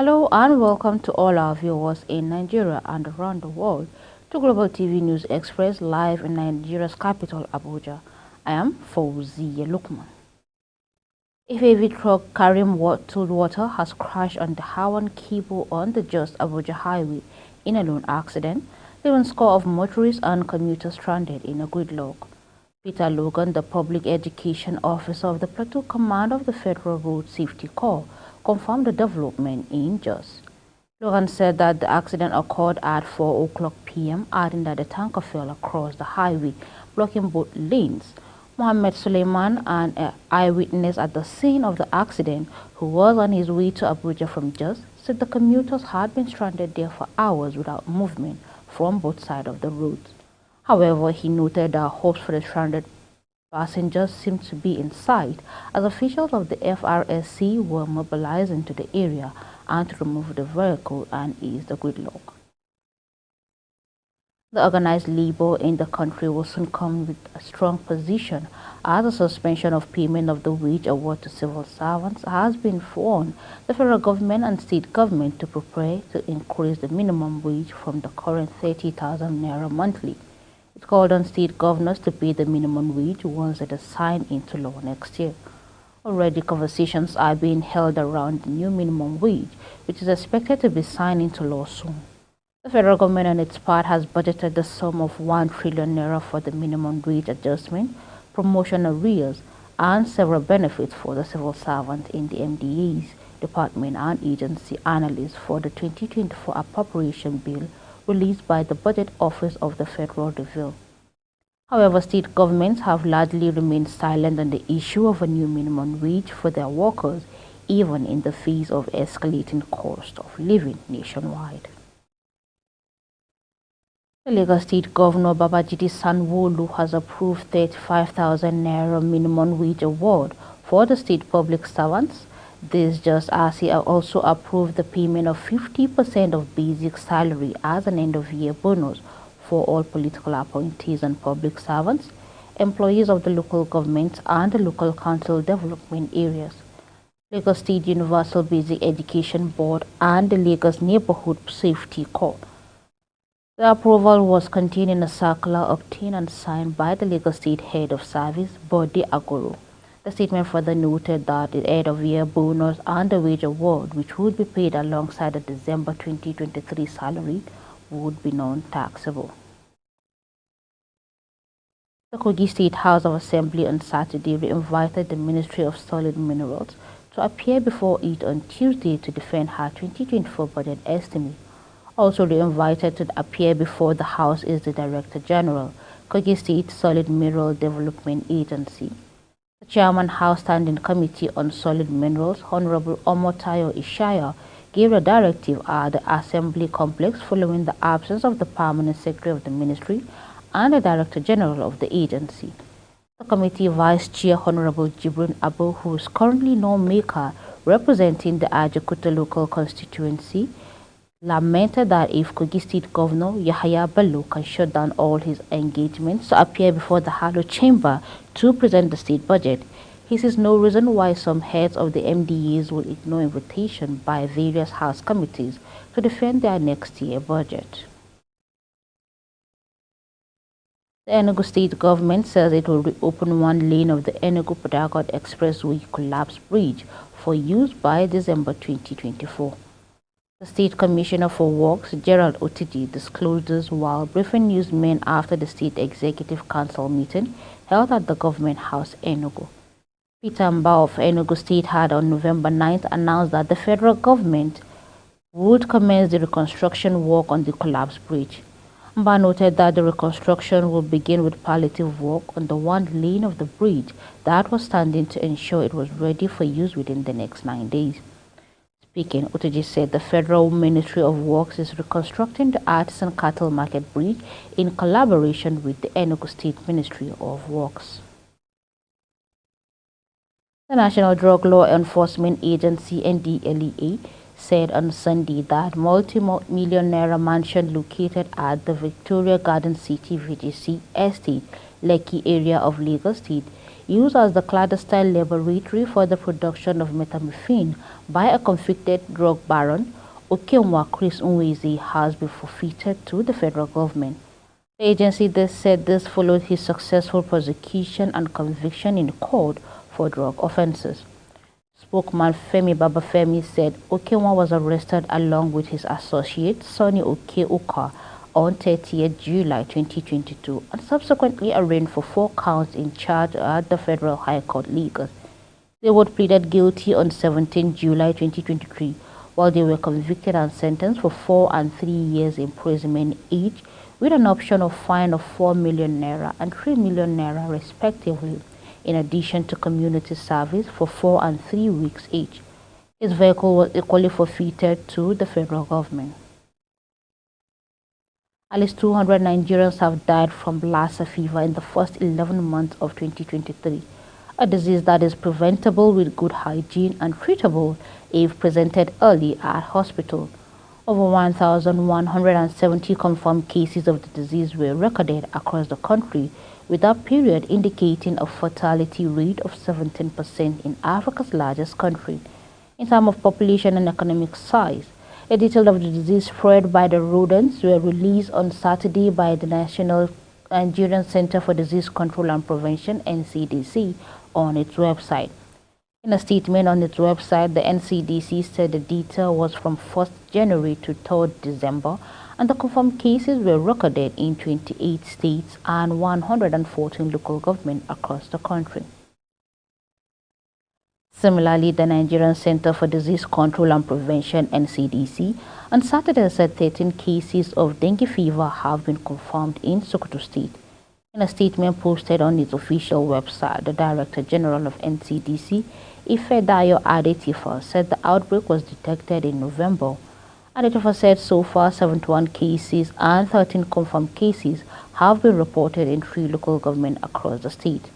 Hello and welcome to all our viewers in Nigeria and around the world to Global TV News Express live in Nigeria's capital, Abuja. I am Fauziya Lukman. A heavy truck carrying tooled water has crashed on the Hawan cable on the Just Abuja highway in a lone accident, leaving score of motorists and commuters stranded in a gridlock. Peter Logan, the public education officer of the Plateau Command of the Federal Road Safety Corps, confirmed the development in Jos. Logan said that the accident occurred at 4 o'clock p.m., adding that the tanker fell across the highway, blocking both lanes. Mohammed Suleiman, an eyewitness at the scene of the accident, who was on his way to Abuja from Jos, said the commuters had been stranded there for hours without movement from both sides of the road. However, he noted that hopes for the stranded passengers seemed to be in sight as officials of the FRSC were mobilized into the area and to remove the vehicle and ease the gridlock. The organized labor in the country will soon come with a strong position as the suspension of payment of the wage award to civil servants has been warned the federal government and state government to prepare to increase the minimum wage from the current 30,000 naira monthly. It called on state governors to pay the minimum wage once it is signed into law next year. Already conversations are being held around the new minimum wage, which is expected to be signed into law soon. The federal government on its part has budgeted the sum of 1 trillion naira for the minimum wage adjustment, promotion arrears, and several benefits for the civil servants in the MDAs, department and agency analysts for the 2024 appropriation bill released by the Budget Office of the Federal Reserve. However, state governments have largely remained silent on the issue of a new minimum wage for their workers, even in the face of escalating cost of living nationwide. The Lagos State Governor Babajide Sanwo-Olu has approved 35,000 naira minimum wage award for the state public servants. This just as he also approved the payment of 50% of basic salary as an end-of-year bonus for all political appointees and public servants, employees of the local government and the local council development areas. Lagos State Universal Basic Education Board and the Lagos Neighborhood Safety Corps. The approval was contained in a circular obtained and signed by the Lagos State Head of Service, Bode Agoro. The statement further noted that the end-of-year bonus and the wage award, which would be paid alongside the December 2023 salary, would be non-taxable. The Kogi State House of Assembly on Saturday re-invited the Ministry of Solid Minerals to appear before it on Tuesday to defend her 2024 budget estimate. Also re-invited to appear before the House is the Director General, Kogi State Solid Mineral Development Agency. The Chairman House Standing Committee on Solid Minerals, Honorable Omotayo Ishaya, gave a directive at the Assembly complex following the absence of the Permanent Secretary of the Ministry and the Director General of the agency. The committee Vice Chair Honorable Jibrin Abu, who is currently lawmaker representing the Ajakuta local constituency, lamented that if Kogi State Governor Yahaya Bello can shut down all his engagements to appear before the Harlow Chamber to present the state budget, he sees no reason why some heads of the MDAs will ignore invitation by various House committees to defend their next year budget. The Enugu State government says it will reopen one lane of the Enugu-Port Harcourt Expressway collapsed bridge for use by December 2024. The State Commissioner for Works, Gerald Otiji, disclosed this while briefing newsmen after the State Executive Council meeting held at the Government House, Enugu. Peter Mba of Enugu State had on November 9th announced that the federal government would commence the reconstruction work on the collapsed bridge. Mba noted that the reconstruction will begin with palliative work on the one lane of the bridge that was standing to ensure it was ready for use within the next 9 days. Speaking, Otoji said the Federal Ministry of Works is reconstructing the Artisan Cattle Market Bridge in collaboration with the Enugu State Ministry of Works. The National Drug Law Enforcement Agency (NDLEA) said on Sunday that multi-million naira mansion located at the Victoria Garden City VGC Estate, Lekki area of Lagos State used as the clandestine laboratory for the production of methamphetamine by a convicted drug baron, Okenwa Chris Nweze, has been forfeited to the federal government. The agency said this followed his successful prosecution and conviction in court for drug offenses. Spokesman Femi Babafemi said Okenwa was arrested along with his associate Sonny Oke-Oka on 30th July 2022 and subsequently arraigned for 4 counts in charge at the Federal High Court, Lagos. They both pleaded guilty on 17 July 2023, while they were convicted and sentenced for 4 and 3 years imprisonment each, with an option of fine of 4 million naira and 3 million naira respectively, in addition to community service for 4 and 3 weeks each. His vehicle was equally forfeited to the federal government. At least 200 Nigerians have died from Lassa fever in the first 11 months of 2023, a disease that is preventable with good hygiene and treatable if presented early at hospital. Over 1,170 confirmed cases of the disease were recorded across the country, with that period indicating a fatality rate of 17% in Africa's largest country. In terms of population and economic size, the details of the disease spread by the rodents were released on Saturday by the National Nigerian Center for Disease Control and Prevention (NCDC) on its website. In a statement on its website, the NCDC said the data was from 1st January to 3rd December, and the confirmed cases were recorded in 28 states and 114 local governments across the country. Similarly, the Nigerian Center for Disease Control and Prevention (NCDC) on Saturday said 13 cases of dengue fever have been confirmed in Sokoto State. In a statement posted on its official website, the Director General of NCDC, Ifedayo Adetifa, said the outbreak was detected in November. Adetifa said so far 71 cases and 13 confirmed cases have been reported in 3 local governments across the state.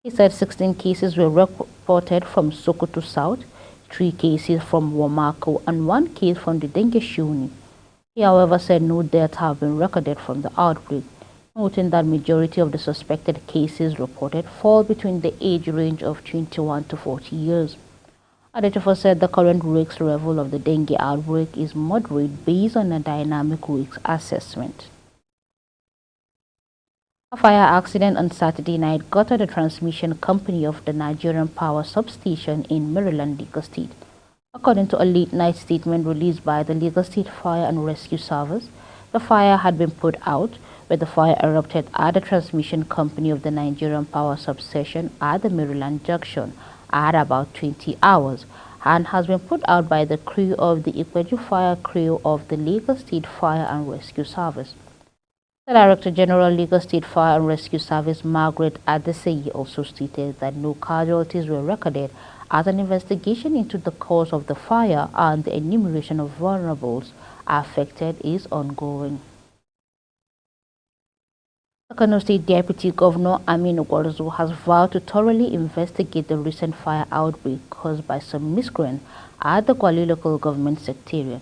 He said 16 cases were reported from Sokoto South, 3 cases from Wamako, and 1 case from the dengue Shuni. He, however, said no deaths have been recorded from the outbreak, noting that majority of the suspected cases reported fall between the age range of 21 to 40 years. Adetifa said the current risk level of the dengue outbreak is moderate based on a dynamic risk assessment. A fire accident on Saturday night gutted the transmission company of the Nigerian Power substation in Maryland, Lagos State. According to a late-night statement released by the Lagos State Fire and Rescue Service, the fire had been put out, where the fire erupted at the transmission company of the Nigerian Power substation at the Maryland Junction at about 20 hours, and has been put out by the crew of the Ikweju Fire Crew of the Lagos State Fire and Rescue Service. The Director General, Lagos State Fire and Rescue Service, Margaret Adeseyi, also stated that no casualties were recorded as an investigation into the cause of the fire and the enumeration of vulnerables affected is ongoing. The Kano State Deputy Governor Aminu Gwarzo has vowed to thoroughly investigate the recent fire outbreak caused by some miscreants at the Gwale local government secretariat.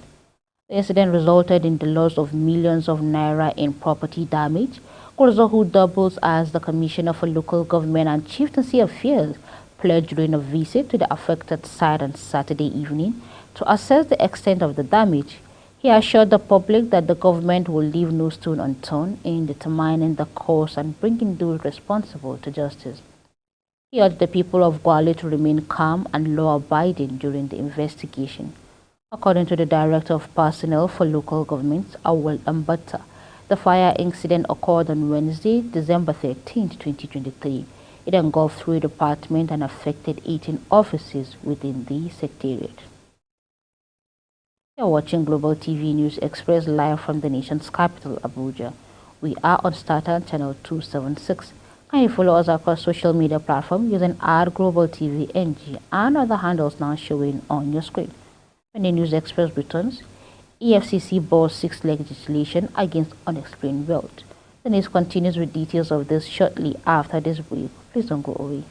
The incident resulted in the loss of millions of naira in property damage. Gwarzo, who doubles as the Commissioner for Local Government and Chieftaincy Affairs, pledged during a visit to the affected site on Saturday evening to assess the extent of the damage. He assured the public that the government will leave no stone unturned in determining the cause and bringing those responsible to justice. He urged the people of Gwale to remain calm and law-abiding during the investigation. According to the Director of Personnel for Local Governments, Awal Ambata, the fire incident occurred on Wednesday, December 13, 2023. It engulfed 3 departments and affected 18 offices within the secretariat. You are watching Global TV News Express live from the nation's capital, Abuja. We are on Starter channel 276. Can you follow us across social media platforms using @GlobalTVNG and other handles now showing on your screen. When the News Express returns, EFCC boards 6 legislation against unexplained wealth. The news continues with details of this shortly after this brief. Please don't go away.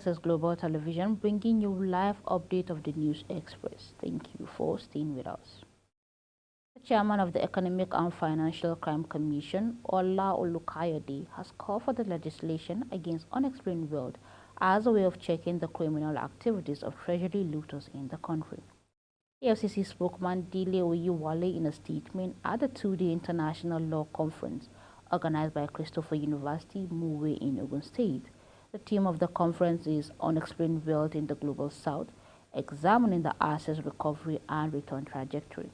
This is Global Television bringing you live update of the News Express. Thank you for staying with us. The chairman of the Economic and Financial Crime Commission, Ola Olukayode, has called for the legislation against unexplained wealth as a way of checking the criminal activities of treasury looters in the country. EFCC spokesman Dele Oyewale, in a statement at the two-day International Law Conference organized by Christopher University, Muwe in Ogun State. The theme of the conference is Unexplained Wealth in the Global South, examining the assets recovery and return trajectory.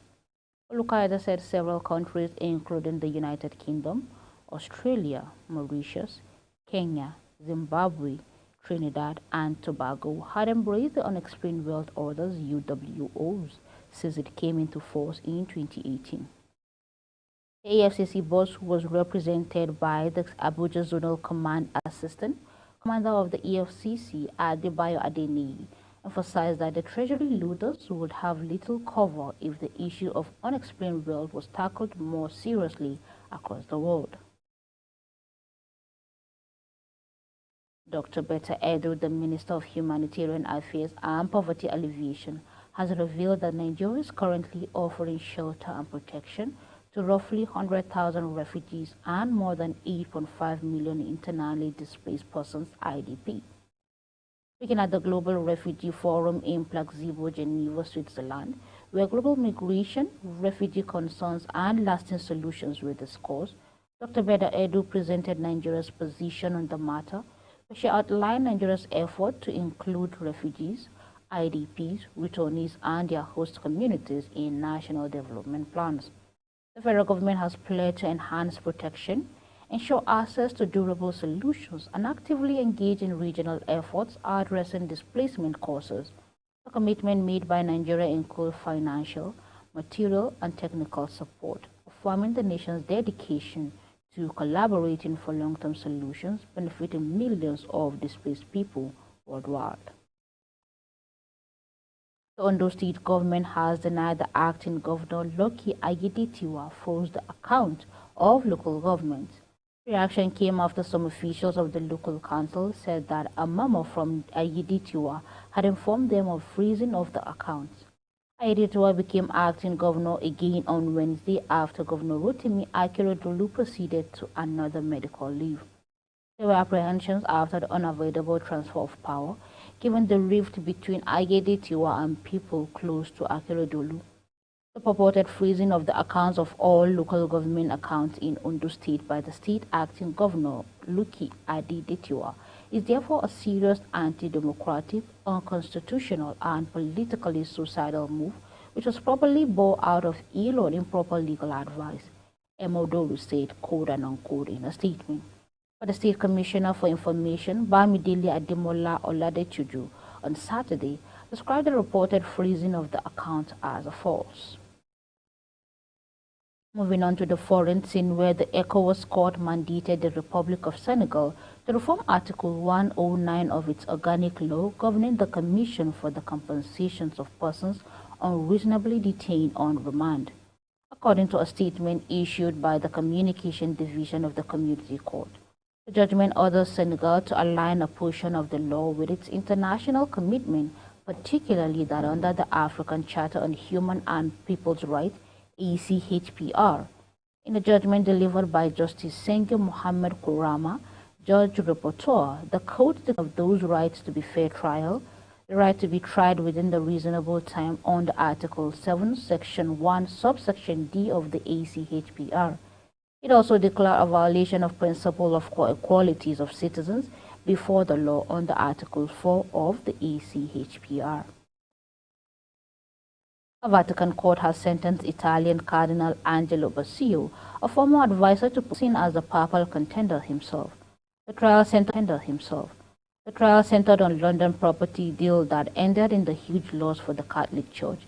Olukayode said several countries, including the United Kingdom, Australia, Mauritius, Kenya, Zimbabwe, Trinidad and Tobago, had embraced the Unexplained Wealth Orders UWOs since it came into force in 2018. The EFCC boss was represented by the Abuja Zonal Command Assistant Commander of the EFCC, Adebayo Adeniyi, emphasized that the treasury looters would have little cover if the issue of unexplained wealth was tackled more seriously across the world. Dr. Betta Edu, the Minister of Humanitarian Affairs and Poverty Alleviation, has revealed that Nigeria is currently offering shelter and protection to roughly 100,000 refugees and more than 8.5 million internally displaced persons (IDP). Speaking at the Global Refugee Forum in Placebo, Geneva, Switzerland, where global migration, refugee concerns and lasting solutions were discussed, Dr. Betta Edu presented Nigeria's position on the matter, where she outlined Nigeria's effort to include refugees, IDPs, returnees and their host communities in national development plans. The federal government has pledged to enhance protection, ensure access to durable solutions, and actively engage in regional efforts addressing displacement causes. The commitment made by Nigeria includes financial, material, and technical support, affirming the nation's dedication to collaborating for long-term solutions benefiting millions of displaced people worldwide. The Ondo State government has denied the acting governor Lucky Aiyedatiwa froze the account of local government. Reaction came after some officials of the local council said that a memo from Aiyedatiwa had informed them of freezing of the accounts. Aiyedatiwa became acting governor again on Wednesday after Governor Rotimi Akeredolu proceeded to another medical leave. There were apprehensions after the unavoidable transfer of power, given the rift between Aiyedatiwa and people close to Akeredolu. The purported freezing of the accounts of all local government accounts in Ondo State by the state acting governor, Lucky Aiyedatiwa, is therefore a serious anti-democratic, unconstitutional, and politically suicidal move, which was probably born out of ill or improper legal advice, Emodoru said, quote and unquote, in a statement. But the State Commissioner for Information, Bamidele Ademola Oladetuju, on Saturday, described the reported freezing of the account as a farce. Moving on to the foreign scene, where the ECOWAS court mandated the Republic of Senegal to reform Article 109 of its organic law governing the Commission for the Compensations of Persons Unreasonably Detained on Remand, according to a statement issued by the Communication Division of the Community Court. The judgment orders Senegal to align a portion of the law with its international commitment, particularly that under the African Charter on Human and People's Rights, ACHPR. In a judgment delivered by Justice Senghor Mohamed Kourama, Judge Rapporteur, the court of those rights to be fair trial, the right to be tried within the reasonable time under Article 7, Section 1, Subsection D of the ACHPR. It also declared a violation of principle of equalities of citizens before the law under Article 4 of the ACHPR. A Vatican court has sentenced Italian Cardinal Angelo Basio, a former advisor to Putin, as a papal contender himself. The trial centered on London property deal that ended in the huge loss for the Catholic Church.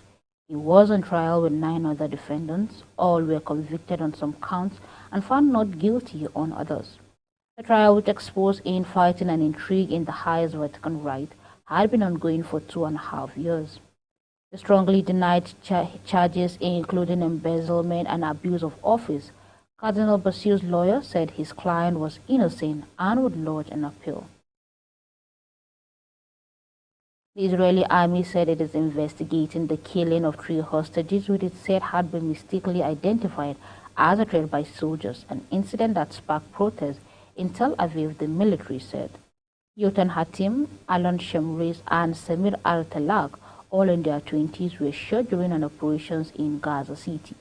He was on trial with 9 other defendants. All were convicted on some counts and found not guilty on others. The trial, which exposed infighting and intrigue in the highest Vatican right, had been ongoing for 2.5 years. The strongly denied charges, including embezzlement and abuse of office. Cardinal Basio's lawyer said his client was innocent and would lodge an appeal. The Israeli army said it is investigating the killing of 3 hostages, which it said had been mistakenly identified as a threat by soldiers, an incident that sparked protests in Tel Aviv, the military said. Yotan Hatim, Alon Shemris, and Samir Al-Talaq, all in their 20s, were shot during an operation in Gaza City.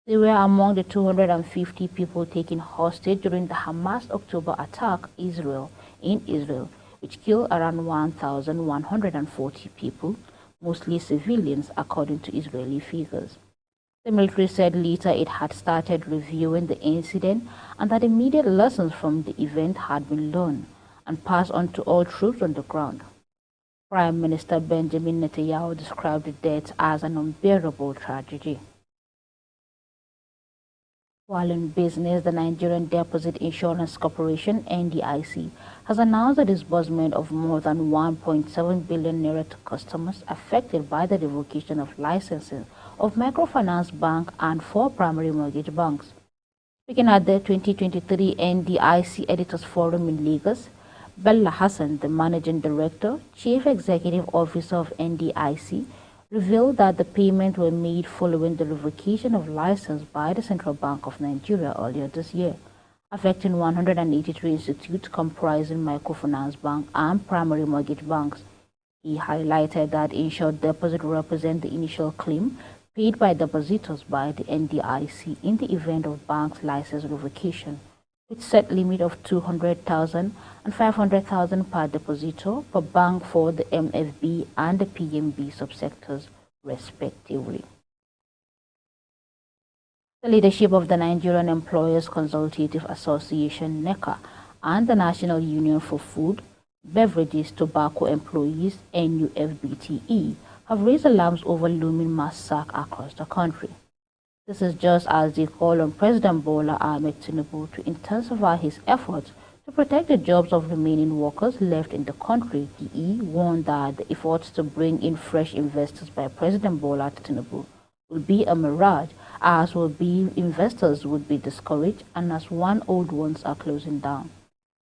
They were among the 250 people taken hostage during the Hamas October attack in Israel, which killed around 1,140 people, mostly civilians, according to Israeli figures. The military said later it had started reviewing the incident and that immediate lessons from the event had been learned and passed on to all troops on the ground. Prime Minister Benjamin Netanyahu described the death as an unbearable tragedy. While in business, the Nigerian Deposit Insurance Corporation (NDIC) has announced the disbursement of more than 1.7 billion naira to customers affected by the revocation of licenses of microfinance bank and 4 primary mortgage banks. Speaking at the 2023 NDIC Editors Forum in Lagos, Bella Hassan, the Managing Director, Chief Executive Officer of NDIC, revealed that the payments were made following the revocation of license by the Central Bank of Nigeria earlier this year, affecting 183 institutes comprising microfinance bank and primary mortgage banks. He highlighted that insured deposit represent the initial claim paid by depositors by the NDIC in the event of bank's license revocation, with set limit of 200,000 and 500,000 per depositor per bank for the MFB and the PMB subsectors, respectively. The leadership of the Nigerian Employers Consultative Association (NECA) and the National Union for Food, Beverages, Tobacco Employees (NUFBTE) have raised alarms over looming mass sack across the country. This is just as they call on President Bola Ahmed Tinubu to intensify his efforts to protect the jobs of remaining workers left in the country. He warned that the efforts to bring in fresh investors by President Bola Tinubu will be a mirage, as investors would be discouraged and as old ones are closing down.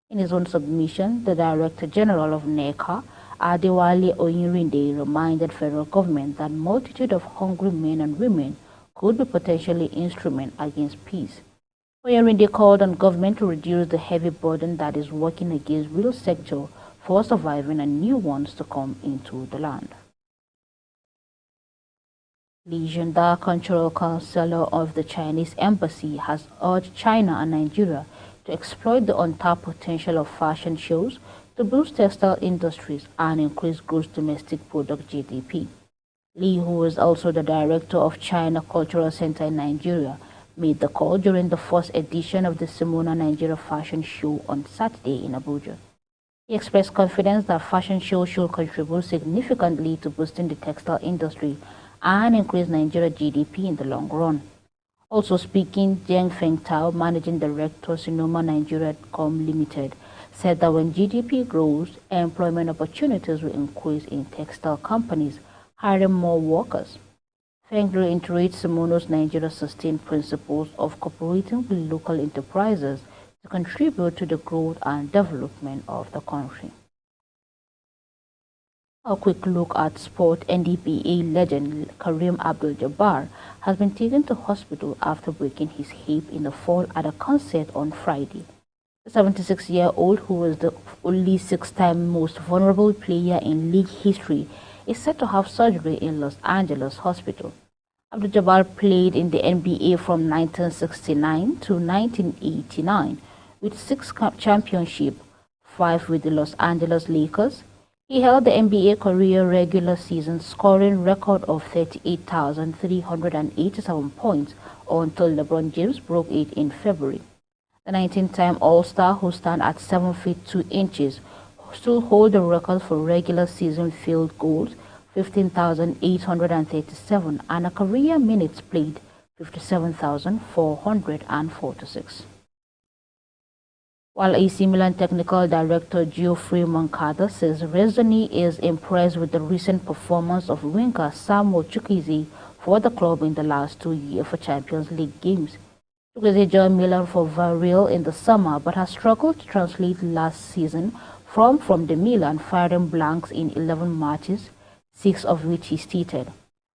In his own submission, the Director General of NECA, Adewale Oyinrinde, reminded federal government that multitude of hungry men and women could be potentially instrument against peace. Oyinrinde called on government to reduce the heavy burden that is working against real sector for surviving and new ones to come into the land. Li Zhenda, cultural counselor of the Chinese embassy, has urged China and Nigeria to exploit the untapped potential of fashion shows to boost textile industries and increase gross domestic product (GDP). Li, who is also the director of China Cultural Center in Nigeria, made the call during the first edition of the Simona Nigeria Fashion Show on Saturday in Abuja. He expressed confidence that fashion shows should contribute significantly to boosting the textile industry and increase Nigeria GDP in the long run. Also speaking, Jiang Fengtao, managing director Sinoma Nigeria Com Limited, said that when GDP grows, employment opportunities will increase in textile companies, hiring more workers. Feng reiterates Simono's Nigeria sustained principles of cooperating with local enterprises to contribute to the growth and development of the country. A quick look at sport. NDPA legend Kareem Abdul-Jabbar has been taken to hospital after breaking his hip in the fall at a concert on Friday. The 76-year-old, who was the only 6-time most vulnerable player in league history, is said to have surgery in Los Angeles hospital. Abdul-Jabbar played in the NBA from 1969 to 1989 with 6 championships, 5 with the Los Angeles Lakers. He held the NBA career regular season scoring record of 38,387 points until LeBron James broke it in February. The 19-time All-Star, who stands at 7 feet 2 inches, still holds the record for regular season field goals, 15,837, and a career minutes played, 57,446. While AC Milan technical director Geoffrey Moncada says Rezzoni is impressed with the recent performance of winger Samuel Chukwueze for the club in the last 2 UEFA Champions League games. Chukwueze joined Milan for Villarreal in the summer but has struggled to translate last season from the Milan, firing blanks in 11 matches, 6 of which he stated.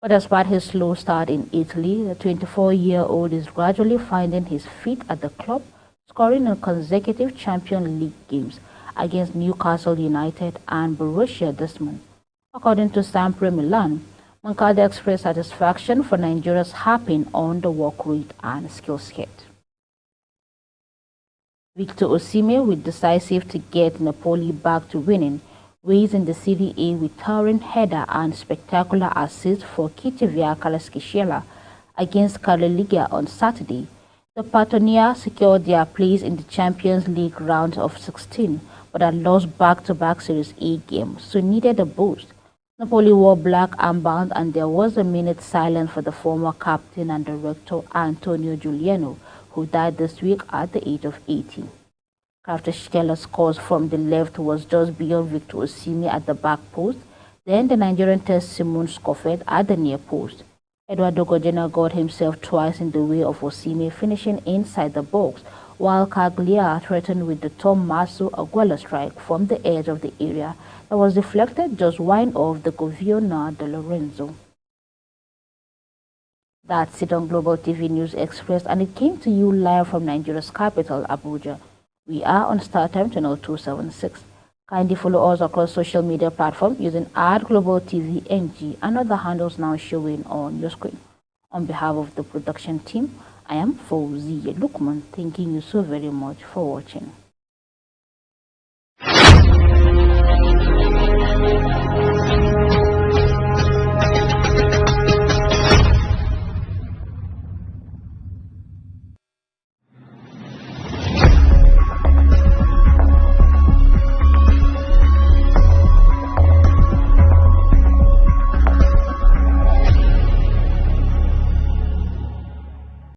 But despite his slow start in Italy, the 24-year-old is gradually finding his feet at the club, scoring in consecutive Champions League games against Newcastle United and Borussia Dortmund. According to Sempre Milan, Moncada expressed satisfaction for Nigeria's harping on the work rate and skill set. Victor Osimhen, with decisive to get Napoli back to winning, ways in the Serie A with towering header and spectacular assist for Kitivia Kvaratskhelia against Cagliari on Saturday. The Patronia secured their place in the Champions League round of 16, but had lost back-to-back Series A games, so needed a boost. Napoli wore black armband and there was a minute silence for the former captain and director Antonio Giuliano, who died this week at the age of 80. Kvaratskhelia scores from the left was just beyond Victor Osimhen at the back post. Then the Nigerian test Simon Scoffet at the near post. Eduardo Gojena got himself twice in the way of Osimhen, finishing inside the box, while Cagliari threatened with the Tommaso Aguero strike from the edge of the area that was deflected just wide off the Goviona de Lorenzo. That's it on Global TV News Express, and it came to you live from Nigeria's capital, Abuja. We are on StarTime channel 276. Kindly follow us across social media platforms using @GlobalTVNG and other handles now showing on your screen. On behalf of the production team, I am Fauziya Lukman, thanking you so very much for watching.